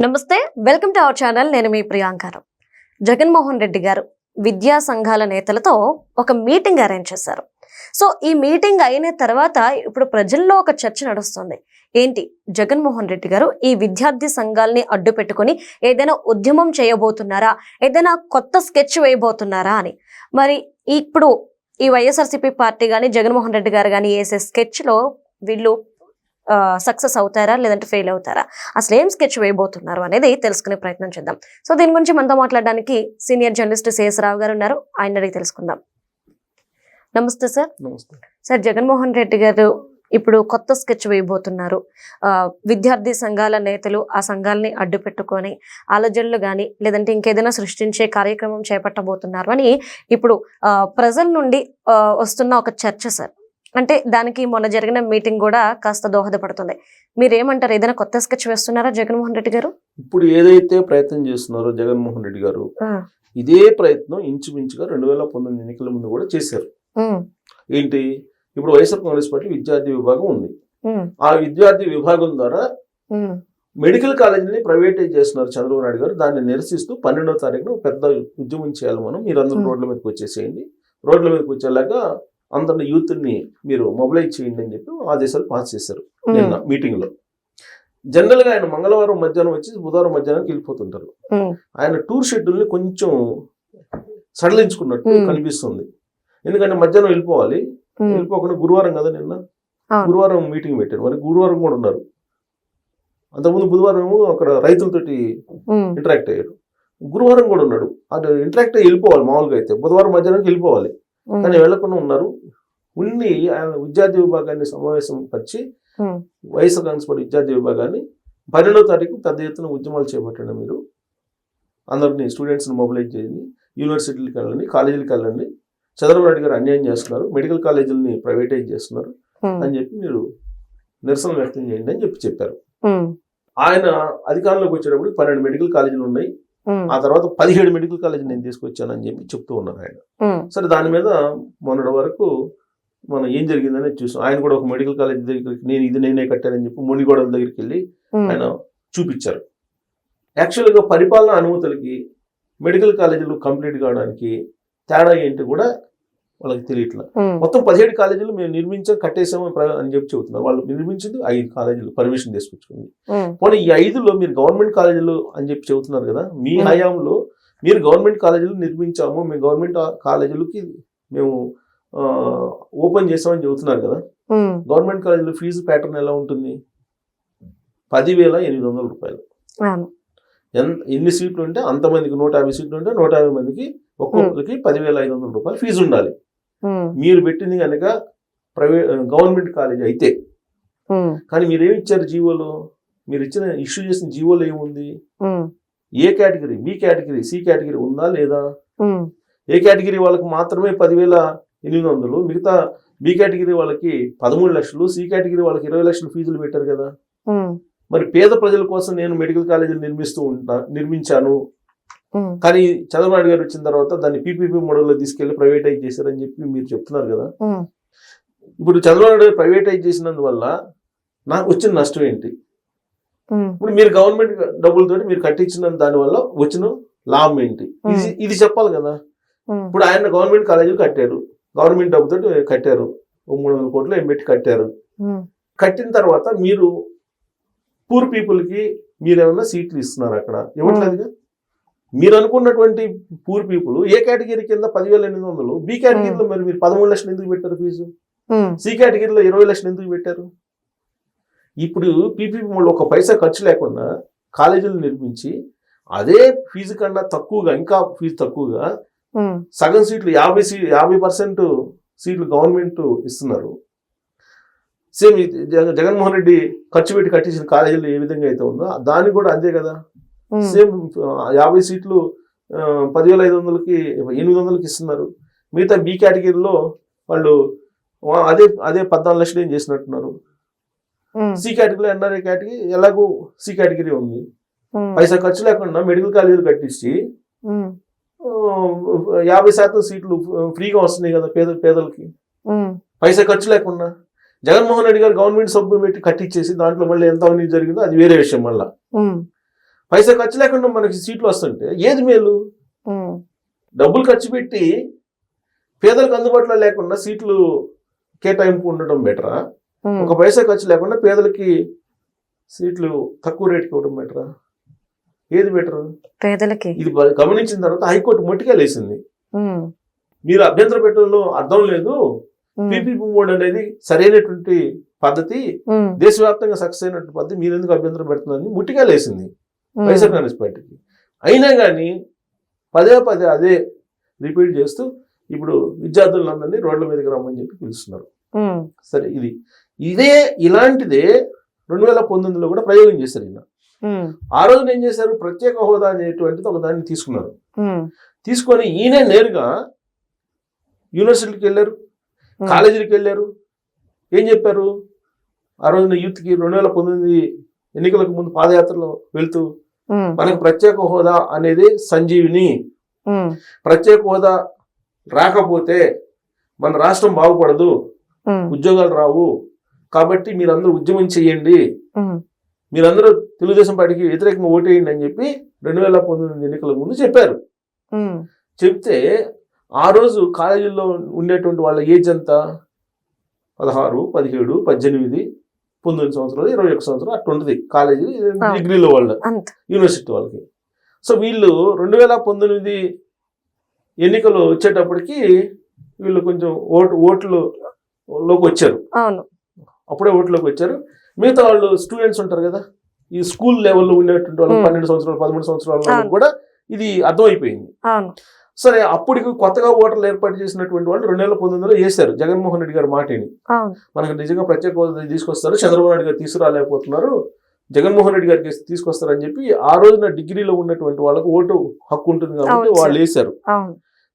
నమస్తే, welcome to our channel. నేను మీ ప్రియాంకారం. జగన్మోహన్ రెడ్డి గారు విద్యా సంఘాల నేతలతో ఒక మీటింగ్ అరేంజ్ చేశారు. సో ఈ మీటింగ్ అయిన తర్వాత ఇప్పుడు ప్రజల్లో ఒక చర్చ నడుస్తుంది. ఏంటి, జగన్మోహన్ రెడ్డి గారు ఈ విద్యార్థి సంఘాలని అడ్డు పెట్టుకుని ఏదైనా ఉద్యమం చేయబోతున్నారా, ఏదైనా కొత్త స్కెచ్ వేయబోతున్నారా అని. మరి ఇప్పుడు ఈ వైఎస్ఆర్సీపీ పార్టీ కానీ జగన్మోహన్ రెడ్డి గారు కానీ వేసే స్కెచ్ లో వీళ్ళు సక్సెస్ అవుతారా లేదంటే ఫెయిల్ అవుతారా, అసలు ఏం స్కెచ్ వేయబోతున్నారు అనేది తెలుసుకునే ప్రయత్నం చేద్దాం. సో దీని గురించి మనతో మాట్లాడడానికి సీనియర్ జర్నలిస్ట్ సిఎస్ రావు గారు ఉన్నారు. ఆయన అడిగి తెలుసుకుందాం. నమస్తే సార్. నమస్తే సార్, జగన్మోహన్ రెడ్డి గారు ఇప్పుడు కొత్త స్కెచ్ వేయబోతున్నారు. విద్యార్థి సంఘాల నేతలు ఆ సంఘాలని అడ్డు పెట్టుకొని ఆలోచనలు కానీ లేదంటే ఇంకేదైనా సృష్టించే కార్యక్రమం చేపట్టబోతున్నారు అని ఇప్పుడు ప్రజల నుండి వస్తున్న ఒక చర్చ సార్. అంటే దానికి మొన్న జరిగిన మీటింగ్ కూడా కాస్త దోహదపడుతుంది. మీరేమంటారు, ఏదైనా కొత్త స్కెచ్ వేస్తున్నారా జగన్మోహన్ రెడ్డి గారు? ఇప్పుడు ఏదైతే ప్రయత్నం చేస్తున్నారో జగన్మోహన్ రెడ్డి గారు, ఇదే ప్రయత్నం ఇంచుమించుగా 2019 ఎన్నికల ముందు కూడా చేశారు. ఏంటి, ఇప్పుడు వైఎస్ఆర్ కాంగ్రెస్ పార్టీ విద్యార్థి విభాగం ఉంది. ఆ విద్యార్థి విభాగం ద్వారా మెడికల్ కాలేజీని ప్రైవేటైజ్ చేస్తున్నారు చంద్రబాబు నాయుడు గారు. దాన్ని నిరసిస్తూ 12వ తారీఖున పెద్ద ఉద్యమం చేయాలి మనం, మీరు అందరూ రోడ్ల మీదకి వచ్చేసేయండి, రోడ్ల మీదకి వచ్చేలాగా అందరిని యూత్ని మీరు మొబిలైజ్ చేయండి అని చెప్పి ఆదేశాలు పాస్ చేశారు నిన్న మీటింగ్ లో. జనరల్ గా ఆయన మంగళవారం మధ్యాహ్నం వచ్చి బుధవారం మధ్యాహ్నానికి వెళ్ళిపోతుంటారు. ఆయన టూర్ షెడ్యూల్ ని కొంచెం సడలించుకున్నట్టు కనిపిస్తుంది. ఎందుకంటే మధ్యాహ్నం వెళ్ళిపోవాలి, వెళ్ళిపోకుండా గురువారం కదా నిన్న, గురువారం మీటింగ్ పెట్టారు. మరి గురువారం కూడా ఉన్నారు. అంతకుముందు బుధవారం అక్కడ రైతులతోటి ఇంటరాక్ట్ అయ్యారు. గురువారం కూడా ఉన్నాడు. అది ఇంటరాక్ట్ అయ్యి వెళ్ళిపోవాలి. మామూలుగా అయితే బుధవారం మధ్యాహ్నానికి వెళ్ళిపోవాలి, కానీ వెళ్లకుండా ఉన్నారు. ఉండి ఆయన విద్యార్థి విభాగాన్ని సమావేశం పరిచి వైఎస్ఆర్ కాంగ్రెస్ పార్టీ విద్యార్థి విభాగాన్ని 12వ తారీఖు పెద్ద ఎత్తున ఉద్యమాలు చేపట్టండి, మీరు అందరినీ స్టూడెంట్స్ని మొబిలైజ్ చేయండి, యూనివర్సిటీలకు వెళ్ళండి, కాలేజీలకు వెళ్ళండి, చంద్రబాబు నాయుడు గారు అన్యాయం చేస్తున్నారు, మెడికల్ కాలేజీలని ప్రైవేటైజ్ చేస్తున్నారు అని చెప్పి మీరు నిరసన వ్యక్తం చేయండి అని చెప్పారు. ఆయన అధికారంలోకి వచ్చేటప్పుడు 12 మెడికల్ కాలేజీలు ఉన్నాయి, ఆ తర్వాత 17 మెడికల్ కాలేజీ నేను తీసుకొచ్చానని చెప్పి చెప్తూ ఉన్నారు ఆయన. సరే, దాని మీద మొన్నటి వరకు మనం ఏం జరిగిందని చూసాం. ఆయన కూడా ఒక మెడికల్ కాలేజ్ దగ్గరికి నేనే కట్టానని చెప్పి మునిగోడల దగ్గరికి వెళ్ళి ఆయన చూపించారు. యాక్చువల్గా పరిపాలనా అనుమతులకి మెడికల్ కాలేజీలు కంప్లీట్ కావడానికి తేడా ఏంటి కూడా వాళ్ళకి తెలియట్లా. మొత్తం 17 కాలేజీలు మేము నిర్మించాం, కట్టేసాము అని చెప్పి చెబుతున్నారు. వాళ్ళు నిర్మించింది 5 కాలేజీలు పర్మిషన్ తీసుకొచ్చుకుంది. పోనీ ఈ 5లో మీరు గవర్నమెంట్ కాలేజీలు అని చెప్పి చెబుతున్నారు కదా, మీ హయాంలో మీరు గవర్నమెంట్ కాలేజీలు నిర్మించాము, మేము గవర్నమెంట్ కాలేజీలకి మేము ఓపెన్ చేసామని చెబుతున్నారు కదా. గవర్నమెంట్ కాలేజీలో ఫీజు ప్యాటర్న్ ఎలా ఉంటుంది? 10,800 రూపాయలు. ఎన్ని సీట్లు ఉంటే అంతమందికి, 150 సీట్లు ఉంటే 150 మందికి ఒక్కొక్కరికి 10,500 రూపాయలు ఫీజు ఉండాలి. మీరు పెట్టింది కనుక గవర్నమెంట్ కాలేజ్ అయితే. కానీ మీరేమి ఇచ్చారు జీవోలో? మీరు ఇష్యూ చేసిన జీవోలో ఏముంది? A category, B category, C category ఉందా లేదా? ఏ కేటగిరీ వాళ్ళకి మాత్రమే 10,800, మిగతా బి కేటగిరీ వాళ్ళకి 13 లక్షలు, సి కేటగిరీ వాళ్ళకి 20 లక్షలు ఫీజులు పెట్టారు కదా. మరి పేద ప్రజల కోసం నేను మెడికల్ కాలేజీలు నిర్మించాను, కానీ చంద్రబాబు నాయుడు గారు వచ్చిన తర్వాత దాన్ని పీపీపీ మోడల్లో తీసుకెళ్లి ప్రైవేటైజ్ చేశారని చెప్పి మీరు చెప్తున్నారు కదా. ఇప్పుడు చంద్రబాబు నాయుడు గారు ప్రైవేటైజ్ చేసినందువల్ల నాకు వచ్చిన నష్టం ఏంటి? ఇప్పుడు మీరు గవర్నమెంట్ డబ్బులతో మీరు కట్టించిన దానివల్ల వచ్చిన లాభం ఏంటి? ఇది చెప్పాలి కదా. ఇప్పుడు ఆయన గవర్నమెంట్ కాలేజీలు కట్టారు, గవర్నమెంట్ డబ్బుతో కట్టారు, 300 కోట్లు ఏం పెట్టి కట్టారు. కట్టిన తర్వాత మీరు పూర్ పీపుల్కి మీరేమన్నా సీట్లు ఇస్తున్నారు? అక్కడ ఇవ్వట్లేదుగా. మీరు అనుకున్నటువంటి పూర్ పీపుల్ ఏ కేటగిరీ కింద 10,800, బి కేటగిరీలో మరి మీరు 13 లక్షలు ఎందుకు పెట్టారు ఫీజు? సి కేటగిరీలో 20 లక్షలు ఎందుకు పెట్టారు? ఇప్పుడు పీపీపీ మోడల్ ఒక పైసా ఖర్చు లేకుండా కాలేజీలు నిర్మించి అదే ఫీజు కన్నా తక్కువగా, ఇంకా ఫీజు తక్కువగా సగం సీట్లు 50% సీట్లు గవర్నమెంట్ ఇస్తున్నారు. సేమ్ జగన్మోహన్ రెడ్డి ఖర్చు పెట్టి కట్టించిన కాలేజీలు ఏ విధంగా అయితే ఉందో దాన్ని కూడా అంతే కదా. సేమ్ 50 సీట్లు 10,500కి 800కి ఇస్తున్నారు. మిగతా బి కేటగిరీలో వాళ్ళు అదే 14 లక్షలు ఏం చేసినట్టున్నారు. సి కేటగిరీలో ఎన్ఆర్ఐ కేటగిరీ ఎలాగో సి కేటగిరీ ఉంది, పైసా ఖర్చు లేకుండా మెడికల్ కాలేజీలు కట్టించి 50% సీట్లు ఫ్రీగా వస్తున్నాయి కదా పేదలకి, పైసా ఖర్చు లేకుండా. జగన్మోహన్ రెడ్డి గారు గవర్నమెంట్ సబ్బు పెట్టి కట్టించేసి దాంట్లో మళ్ళీ ఎంత అవినీతి జరిగిందో అది వేరే విషయం. మళ్ళీ పైసా ఖర్చు లేకుండా మనకి సీట్లు వస్తుంటే ఏది మేలు? డబ్బులు ఖర్చు పెట్టి పేదలకు అందుబాటులో లేకుండా సీట్లు కేటాయింపు ఉండడం బెటరా, ఒక పైసా ఖర్చు లేకుండా పేదలకి సీట్లు తక్కువ రేటుకి ఇవ్వడం బెటరా? ఏది బెటర్? పేదలకి. ఇది గమనించిన తర్వాత హైకోర్టు మొట్టిగా లేసింది. మీరు అభ్యంతర పెట్టడంలో అర్థం లేదు, పీపీపీ మోడ్ అనేది సరైనటువంటి పద్ధతి, దేశవ్యాప్తంగా సక్సెస్ అయినటువంటి పద్ధతి, మీరు ఎందుకు అభ్యంతరం పెడుతున్నారని ముట్టిగా లేసింది వైఎస్ఆర్ కాంగ్రెస్ పార్టీకి. అయినా కానీ పదే పదే అదే రిపీట్ చేస్తూ ఇప్పుడు విద్యార్థులందరినీ రోడ్ల మీదకి రమ్మని చెప్పి పిలుస్తున్నారు. సరే, ఇలాంటిదే 2019లో కూడా ప్రయోగం చేశారు ఈయన. ఆ రోజున ఏం చేశారు, ప్రత్యేక హోదా అనేటువంటిది ఒక దాన్ని తీసుకున్నారు. తీసుకొని ఈయనే నేరుగా యూనివర్సిటీకి వెళ్ళారు, కాలేజీలకు వెళ్ళారు. ఏం చెప్పారు ఆ రోజున యూత్కి? 2019 ఎన్నికలకు ముందు పాదయాత్రలో వెళ్తూ మనకు ప్రత్యేక హోదా అనేది సంజీవిని, ప్రత్యేక హోదా రాకపోతే మన రాష్ట్రం బాగుపడదు, ఉద్యోగాలు రావు, కాబట్టి మీరందరూ ఉద్యమం చెయ్యండి, మీరందరూ తెలుగుదేశం పార్టీకి వ్యతిరేకంగా ఓటేయండి అని చెప్పి 2019 ఎన్నికల ముందు చెప్పారు. చెప్తే ఆ రోజు కాలేజీల్లో ఉండేటువంటి వాళ్ళ ఏజ్ అంతా 16, 17, 18, 19 సంవత్సరాలు, 21 సంవత్సరాలు అట్లా ఉంటుంది కాలేజీ డిగ్రీలో వాళ్ళ యూనివర్సిటీ వాళ్ళకి. సో వీళ్ళు 2019 ఎన్నికలు వచ్చేటప్పటికి వీళ్ళు కొంచెం ఓట్లలోకి వచ్చారు. అప్పుడే ఓట్లోకి వచ్చారు. మిగతా వాళ్ళు స్టూడెంట్స్ ఉంటారు కదా, ఈ స్కూల్ లెవెల్లో ఉండేటువంటి వాళ్ళు 12 సంవత్సరాలు 13 సంవత్సరాల కూడా ఇది అర్థమైపోయింది. సరే, అప్పటికి కొత్తగా ఓటర్లు ఏర్పాటు చేసినటువంటి వాళ్ళు 2019లో వేశారు జగన్మోహన్ రెడ్డి గారు మాటని, మనకు నిజంగా ప్రత్యేక హోదా తీసుకొస్తారు, చంద్రబాబు నాయుడు గారు తీసుకురాలేకపోతున్నారు, జగన్మోహన్ రెడ్డి గారికి తీసుకొస్తారని చెప్పి ఆ రోజున డిగ్రీలో ఉన్నటువంటి వాళ్ళకు ఓటు హక్కు ఉంటుంది కాబట్టి వాళ్ళు వేశారు.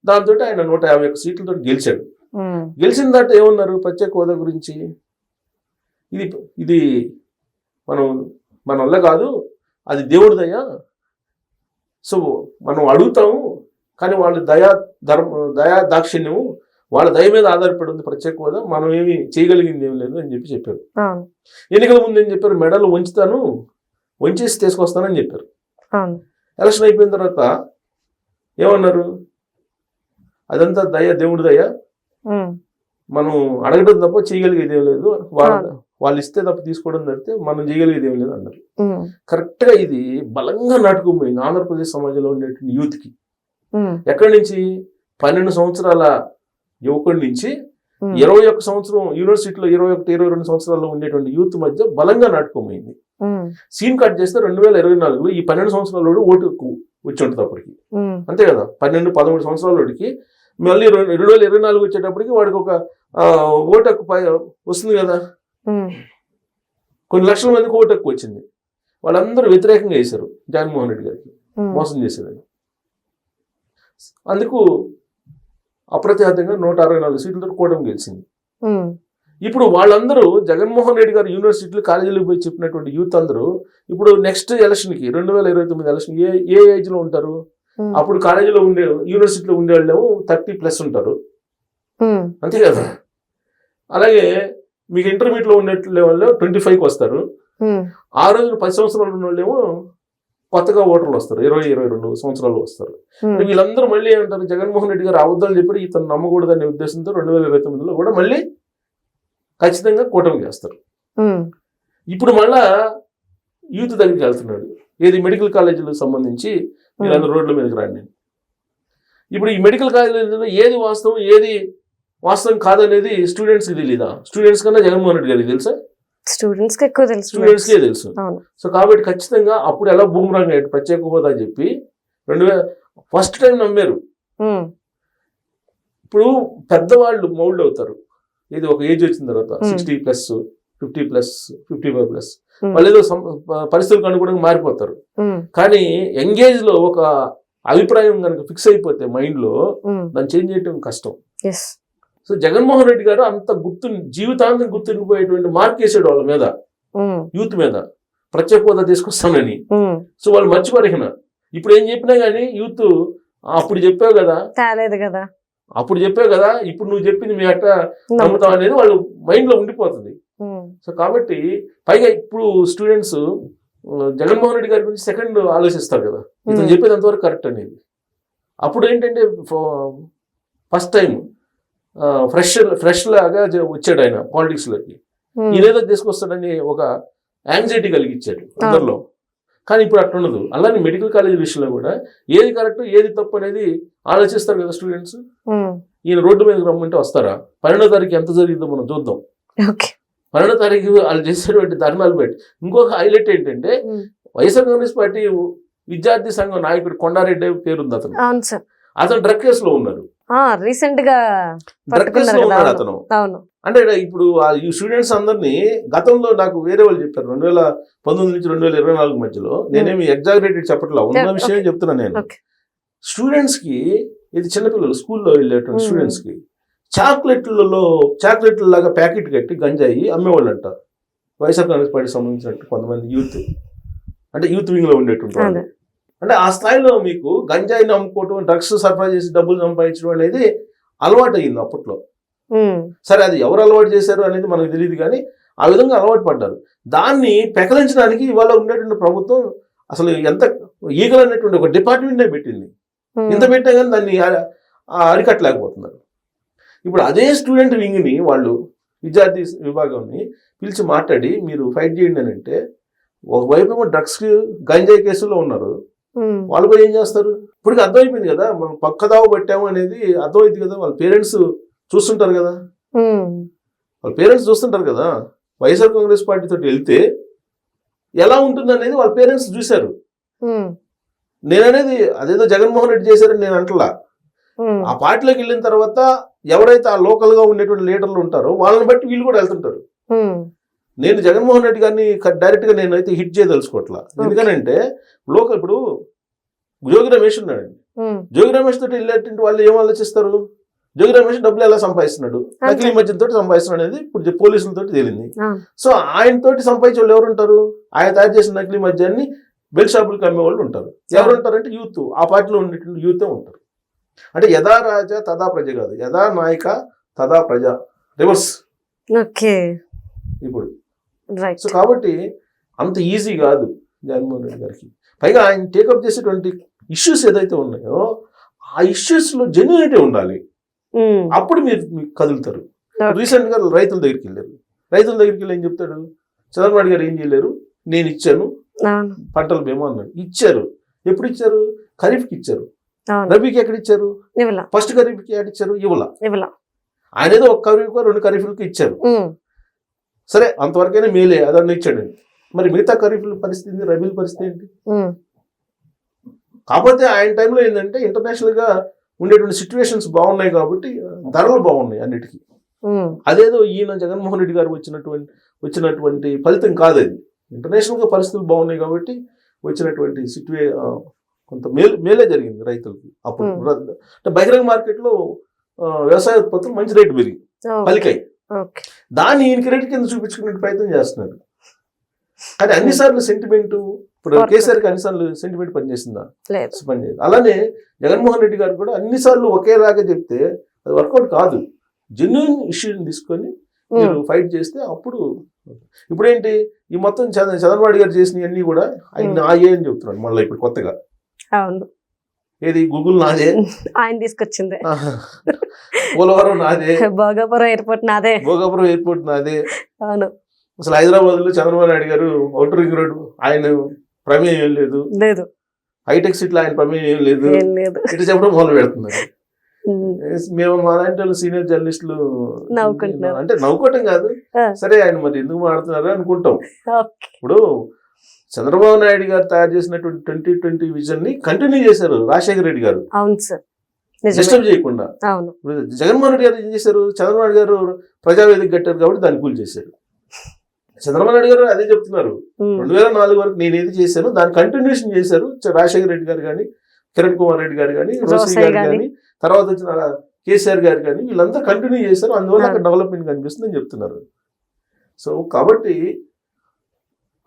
దాంతో ఆయన 151 సీట్లతో గెలిచాడు. గెలిచిన దాంట్లో ఏమన్నారు ప్రత్యేక హోదా గురించి? ఇది మన వల్ల కాదు, అది దేవుడి దయ, సో మనం అడుగుతాము కానీ వాళ్ళు దయా దాక్షిణ్యము, వాళ్ళ దయ మీద ఆధారపడి ఉంది ప్రత్యేక హోదా, మనం ఏమి చేయగలిగింది ఏం లేదు అని చెప్పారు. ఎన్నికల ముందు ఏం చెప్పారు, మెడలు వంచేసి తీసుకొస్తానని చెప్పారు. ఎలక్షన్ అయిపోయిన తర్వాత ఏమన్నారు, అదంతా దేవుడి దయ, మనం అడగడం తప్ప చేయగలిగేది ఏం లేదు, వాళ్ళు ఇస్తే తప్ప తీసుకోవడం తప్పితే మనం చేయగలిగేది ఏం లేదు అన్నారు. కరెక్ట్ గా ఇది బలంగా నాటుకుపోయింది ఆంధ్రప్రదేశ్ సమాజంలో ఉండేటువంటి యూత్ కి. ఎక్కడి నుంచి 12 సంవత్సరాల యువకుడి నుంచి 21 సంవత్సరం యూనివర్సిటీలో 21-22 సంవత్సరాల్లో ఉండేటువంటి యూత్ మధ్య బలంగా నాటుకుపోయింది. సీన్ కట్ చేస్తే 2024లో ఈ 12 సంవత్సరాల ఓటు వచ్చి ఉంటుంది అప్పటికి, అంతే కదా, 12-13 సంవత్సరాలకి మళ్ళీ 2024 వచ్చేటప్పటికి వాడికి ఒక ఓటు హక్కు వస్తుంది కదా, కొన్ని లక్షల మందికి ఓటు హక్కు వచ్చింది. వాళ్ళందరూ వ్యతిరేకంగా వేశారు జగన్మోహన్ రెడ్డి గారికి, మోసం చేశారని. అందుకు అప్రతిహతంగా 164 సీట్లతో కూటమి గెలిచింది. ఇప్పుడు వాళ్ళందరూ జగన్మోహన్ రెడ్డి గారు యూనివర్సిటీలు కాలేజీలకు పోయి చెప్పినటువంటి యూత్ అందరూ ఇప్పుడు నెక్స్ట్ ఎలక్షన్కి 2029 ఎలక్షన్ ఏ ఏజ్ లో ఉంటారు? అప్పుడు కాలేజీలో యూనివర్సిటీలో ఉండే వాళ్ళేమో 30+ ఉంటారు, అంతే కదా. అలాగే మీకు ఇంటర్మీడియట్ లో ఉండే వాళ్ళు 25కి వస్తారు. ఆ రోజు 10 సంవత్సరాలు ఉన్న వాళ్ళేమో కొత్తగా ఓటర్లు వస్తారు, 20-22 సంవత్సరాలు వస్తారు. వీళ్ళందరూ మళ్ళీ ఏమంటారు, జగన్మోహన్ రెడ్డి గారు అబద్ధాలు చెప్పి ఇతను నమ్మకూడదనే ఉద్దేశంతో 2029లో కూడా మళ్ళీ ఖచ్చితంగా కూటమి చేస్తారు. ఇప్పుడు మళ్ళా యూత్ దగ్గరికి వెళ్తున్నాడు, ఏది మెడికల్ కాలేజీలకు సంబంధించి మీరందరూ రోడ్ల మీదకి రండి. ఇప్పుడు ఈ మెడికల్ కాలేజీలో ఏది వాస్తవం కాదనేది స్టూడెంట్స్కి తెలీదా? స్టూడెంట్స్ కన్నా జగన్మోహన్ రెడ్డి గారికి తెలుసా? స్టూడెంట్స్కే తెలుసు. సో కాబట్టి ఖచ్చితంగా అప్పుడు ఎలా బూమరాంగ్ అయ్యాడు ప్రత్యేక హోదా అని చెప్పి ఫస్ట్ టైం నమ్మారు. ఇప్పుడు పెద్దవాళ్ళు మౌల్డ్ అవుతారు, ఇది ఒక ఏజ్ వచ్చిన తర్వాత 60+, 50+, 55+, వాళ్ళు ఏదో పరిస్థితులకు అనుగుణంగా మారిపోతారు. కానీ యంగేజ్ లో ఒక అభిప్రాయం కనుక ఫిక్స్ అయిపోతే మైండ్ లో, దాన్ని చేంజ్ చేయడం కష్టం. సో జగన్మోహన్ రెడ్డి గారు అంత జీవితాంతం గుర్తుండిపోయేటువంటి మార్క్ వేసాడు వాళ్ళ మీద, యూత్ మీద, ప్రత్యేక హోదా తీసుకొస్తానని. సో వాళ్ళు మర్చిపోరిన ఇప్పుడు ఏం చెప్పినా గానీ యూత్ అప్పుడు చెప్పావు కదా, ఇప్పుడు నువ్వు చెప్పింది మీ అట్ట నమ్ముతాం అనేది వాళ్ళు మైండ్ లో ఉండిపోతుంది. సో కాబట్టి పైగా ఇప్పుడు స్టూడెంట్స్ జగన్మోహన్ రెడ్డి గారి గురించి సెకండ్ ఆలోచిస్తారు కదా, ఇతను చెప్పేది అంతవరకు కరెక్ట్ అనేది. అప్పుడు ఏంటంటే ఫస్ట్ టైం ఫ్రెష్ లాగా వచ్చాడు ఆయన పాలిటిక్స్లోకి. ఈయనేదో తీసుకొస్తాడని ఒక యాంగ్జైటీ కలిగించాడు అందరిలో. కానీ ఇప్పుడు అట్లా ఉండదు. అలానే మెడికల్ కాలేజ్ విషయంలో కూడా ఏది కరెక్ట్ ఏది తప్పు అనేది ఆలోచిస్తారు కదా స్టూడెంట్స్. ఈయన రోడ్డు మీదకి రమ్మంటే వస్తారా? 12వ తారీఖు ఎంత జరిగిందో మనం చూద్దాం. 12వ తారీఖు వాళ్ళు చేసేటువంటి ధర్నాలు పెట్టి ఇంకొక హైలైట్ ఏంటంటే వైఎస్ఆర్ కాంగ్రెస్ పార్టీ విద్యార్థి సంఘం నాయకుడు కొండారెడ్డి పేరుంది అతను. అతను డ్రగ్ కేసులో ఉన్నారు. రీసెంట్ గా డ్రగ్ కేసులో ఉన్నాడు అతను. అంటే ఇప్పుడు ఈ స్టూడెంట్స్ అందరినీ గతంలో నాకు వేరే వాళ్ళు చెప్పారు 2019 నుంచి 2024 మధ్యలో. నేనేమి ఎగ్జాగరేటెడ్ చెప్పట్లా, ఉన్న విషయం చెప్తున్నా నేను. స్టూడెంట్స్ కి ఇది చిన్నపిల్లలు స్కూల్లో వెళ్ళేటువంటి స్టూడెంట్స్ కి చాక్లెట్ల లాగా ప్యాకెట్ కట్టి గంజాయి అమ్మేవాళ్ళు అంట. వైఎస్ఆర్ కాంగ్రెస్ పార్టీకి సంబంధించినట్టు కొంతమంది యూత్ వింగ్ లో ఉండేటువంటి వాళ్ళు. అంటే ఆ స్థాయిలో మీకు గంజాయిని అమ్ముకోవటం, డ్రగ్స్ సరఫరా చేసి డబ్బులు సంపాదించడం అనేది అలవాటు అయ్యింది అప్పట్లో. సరే అది ఎవరు అలవాటు చేశారు అనేది మనకు తెలియదు, కానీ ఆ విధంగా అలవాటు పడ్డారు. దాన్ని పెకలించడానికి ఇవాళ ఉండేటువంటి ప్రభుత్వం అసలు ఎంత ఈగలు అనేటువంటి ఒక డిపార్ట్మెంటే పెట్టింది. ఇంత పెట్టా కానీ దాన్ని అరికట్టలేకపోతున్నారు. ఇప్పుడు అదే స్టూడెంట్ వింగ్ని వాళ్ళు విద్యార్థి విభాగాన్ని పిలిచి మాట్లాడి మీరు ఫైట్ చేయండి అని అంటే, ఒకవైపు ఏమో డ్రగ్స్ గంజాయి కేసులో ఉన్నారు, వాళ్ళు పోయి ఏం చేస్తారు? ఇప్పటికి అర్థమైపోయింది కదా, మనం పక్కదావ పట్టాము అనేది అర్థమైంది కదా. వాళ్ళ పేరెంట్స్ చూస్తుంటారు కదా, వైఎస్ఆర్ కాంగ్రెస్ పార్టీ తోటి వెళ్తే ఎలా ఉంటుంది అనేది వాళ్ళ పేరెంట్స్ చూశారు. నేననేది అదేదో జగన్మోహన్ రెడ్డి చేశారని నేను అంటలా. ఆ పార్టీలోకి వెళ్ళిన తర్వాత ఎవరైతే ఆ లోకల్ గా ఉండేటువంటి లీడర్లు ఉంటారో వాళ్ళని బట్టి వీళ్ళు కూడా వెళ్తుంటారు. నేను జగన్మోహన్ రెడ్డి గారిని డైరెక్ట్ గా నేనైతే హిట్ చేయదలుచుకోవట్లా. ఎందుకనంటే లోకల్ ఇప్పుడు జోగి రమేష్ ఉన్నాడండి, జోగి రమేష్ తోటి వెళ్ళేటువంటి వాళ్ళు ఏం ఆలోచిస్తారు? జోగి రమేష్ డబ్బులు ఎలా సంపాదిస్తున్నాడు, నకిలీ మద్యంతో సంపాదిస్తున్నాడు అనేది ఇప్పుడు పోలీసులతో తేలింది. సో ఆయన తోటి సంపాదించే వాళ్ళు ఎవరు ఉంటారు? ఆయన తయారు చేసిన నకిలీ మద్యాన్ని బెల్ షాపులకు అమ్మే వాళ్ళు ఉంటారు. ఎవరు ఉంటారంటే యూత్, ఆ పార్టీలో ఉండేటువంటి యూతే ఉంటారు. అంటే యథా రాజా తదా ప్రజ కాదు, యథా నాయక తదా ప్రజ, రివర్స్ ఇప్పుడు. సో కాబట్టి అంత ఈజీ కాదు జగన్మోహన్ రెడ్డి గారికి. పైగా ఆయన టేకప్ చేసేటువంటి ఇష్యూస్ ఏదైతే ఉన్నాయో ఆ ఇష్యూస్ లో జెన్యూనిటీ ఉండాలి, అప్పుడు మీరు కదులుతారు. రీసెంట్ గా రైతుల దగ్గరికి వెళ్ళి ఏం చెప్తాడు? చంద్రబాబు నాయుడు గారు ఏం చేయలేరు, నేను ఇచ్చాను పంటల బీమా అన్నాడు. ఇచ్చారు. ఎప్పుడు ఇచ్చారు? ఖరీఫ్కి ఇచ్చారు. రబీకి ఎక్కడ ఇచ్చారు? ఫస్ట్ ఖరీఫ్కి ఎక్కడ ఇచ్చారు? ఇవ్వాల. ఆయన ఏదో ఒక ఖరీఫ్ 2 ఖరీఫ్లకి ఇచ్చారు. సరే అంతవరకైనా మేలే, అదన్నా ఇచ్చాడండి. మరి మిగతా ఖరీఫ్ల పరిస్థితి, రబీల పరిస్థితి ఏంటి? కాకపోతే ఆయన టైంలో ఏంటంటే ఇంటర్నేషనల్ గా ఉండేటువంటి సిచ్యువేషన్స్ బాగున్నాయి కాబట్టి ధరలు బాగున్నాయి అన్నిటికీ. అదేదో ఈయన జగన్మోహన్ రెడ్డి గారు వచ్చినటువంటి ఫలితం కాదు అది. ఇంటర్నేషనల్ గా పరిస్థితులు బాగున్నాయి కాబట్టి వచ్చినటువంటి కొంత మేలే జరిగింది రైతులకి. అప్పుడు అంటే బహిరంగ మార్కెట్ లో వ్యవసాయ ఉత్పత్తులు మంచి రేటు పెరిగి పలికాయి. దాన్ని ఈయన క్రెడిట్ కింద చూపించుకునే ప్రయత్నం చేస్తున్నారు. కానీ అన్నిసార్లు సెంటిమెంట్, ఇప్పుడు కేసీఆర్కి అన్నిసార్లు సెంటిమెంట్ పనిచేసిందా? పనిచేయదు. అలానే జగన్మోహన్ రెడ్డి గారు కూడా అన్నిసార్లు ఒకేలాగా చెప్తే అది వర్కౌట్ కాదు. జెన్యూన్ ఇష్యూని తీసుకొని మీరు ఫైట్ చేస్తే అప్పుడు. ఇప్పుడేంటి ఈ మొత్తం చంద్రబాబు గారు చేసినవన్నీ కూడా ఆయన ఆయే అని చెప్తున్నాడు మళ్ళీ ఇప్పుడు కొత్తగా. ఏది గూగుల్ నాదే, ఆయన తీసుకొచ్చింది. పోలవరం నాదే, భోగాపురం ఎయిర్పోర్ట్ నాదే. అవును. అసలు హైదరాబాద్ లో చంద్రబాబు నాయుడు గారు ఔటర్ రింగ్ రోడ్ ఆయన ప్రమేయం ఏం లేదు, హైటెక్ సిటీలో ఆయన ప్రమేయం ఏం లేదు, ఇటు చెప్పడం మొదలు పెడుతున్నారు. మేము మా లాంటి వాళ్ళు సీనియర్ జర్నలిస్టులు అంటే నవ్వుకోవటం కాదు, సరే ఆయన మరి ఎందుకు మాట్లాడుతున్నారు అనుకుంటాం. ఇప్పుడు చంద్రబాబు నాయుడు గారు తయారు చేసినటువంటి 2020 విజన్ ని కంటిన్యూ చేశారు రాజశేఖర రెడ్డి గారు, డిస్టర్బ్ చేయకుండా. జగన్మోహన్ రెడ్డి గారు ఏం చేశారు? చంద్రబాబు నాయుడు గారు ప్రజావేదిక కట్టారు కాబట్టి దాన్ని కూల్ చేశారు. చంద్రబాబు నాయుడు గారు అదే చెప్తున్నారు, 2004 వరకు నేను ఏది చేశాను దాన్ని కంటిన్యూషన్ చేశారు రాజశేఖర రెడ్డి గారు కానీ, కిరణ్ కుమార్ రెడ్డి గారు కానీ, రోసయ్య గారు కానీ, తర్వాత వచ్చిన కేసీఆర్ గారు కానీ, వీళ్ళంతా కంటిన్యూ చేశారు. అందువల్ల అక్కడ డెవలప్మెంట్ కనిపిస్తుందని చెప్తున్నారు. సో కాబట్టి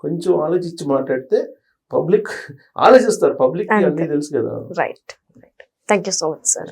కొంచెం ఆలోచించి మాట్లాడితే పబ్లిక్ ఆలోచిస్తారు. పబ్లిక్ అన్నీ తెలుసు కదా. Right. Thank you so much sir.